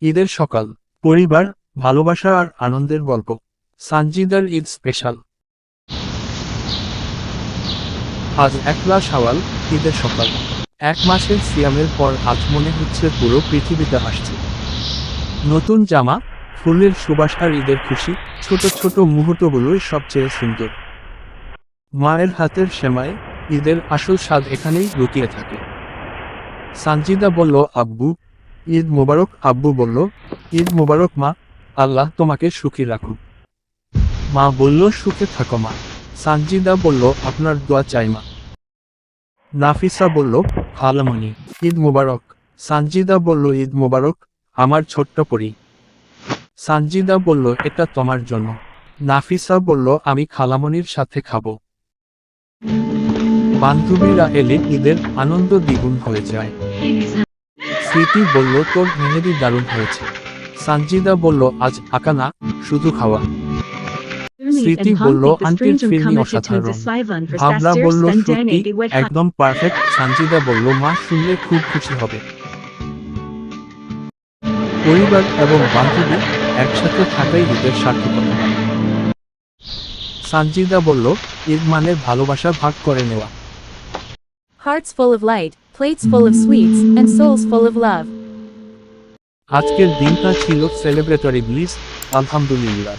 ঈদের সকাল, পরিবার, ভালোবাসা আর আনন্দের গল্প। সানজিদার ঈদ স্পেশাল। আজ 1 শাওয়াল, ঈদের সকাল। 1 মাসের সিয়ামের পর আজ মনে হচ্ছে পুরো পৃথিবীতে আসছে। নতুন জামা, ফুলের সুবাস আর ঈদের খুশি, ছোট ছোট মুহূর্তগুলোই সবচেয়ে সুন্দর। মায়ের হাতের সেমাই, ঈদের আসল স্বাদ এখানেই লুকিয়ে থাকে। সানজিদা বলল, আব্বু, ঈদ মোবারক। আব্বু বলল, ঈদ মোবারক মা, আল্লাহ তোমাকে সুখী রাখুন। মা বলল, সুখে থাকো মা। সানজিদা বলল, আপনার দোয়া চাই মা। নাফিসা বলল, খালামণি, ঈদ মোবারক। সানজিদা বলল, ঈদ মোবারক আমার ছোট্ট পরি। সানজিদা বলল, এটা তোমার জন্য। নাফিসা বলল, আমি খালামণির সাথে খাবো। বান্ধবীরা এলে ঈদের আনন্দ দ্বিগুণ হয়ে যায়। স্মৃতি বলল, তোর মেহেদি দারুণ হয়েছে। সানজিদা বলল, আজ আঁকা না, শুধু খাওয়া। স্মৃতি বলল, আন্টির ফিল্মি অসাধারণ। ভাবনা বলল, সত্যি একদম পারফেক্ট। সানজিদা বলল, মা শুনলে খুব খুশি হবে। পরিবার এবং বান্ধবী একসাথে থাকাই ঈদের সার্থকতা। সানজিদা বলল, ঈদ মানে ভালোবাসা ভাগ করে নেওয়া। Hearts full of light, plates full of sweets, and souls full of love. আজকের দিনটা ছিল সেলিব্রেটরি ব্লিস, আলহামদুলিল্লাহ।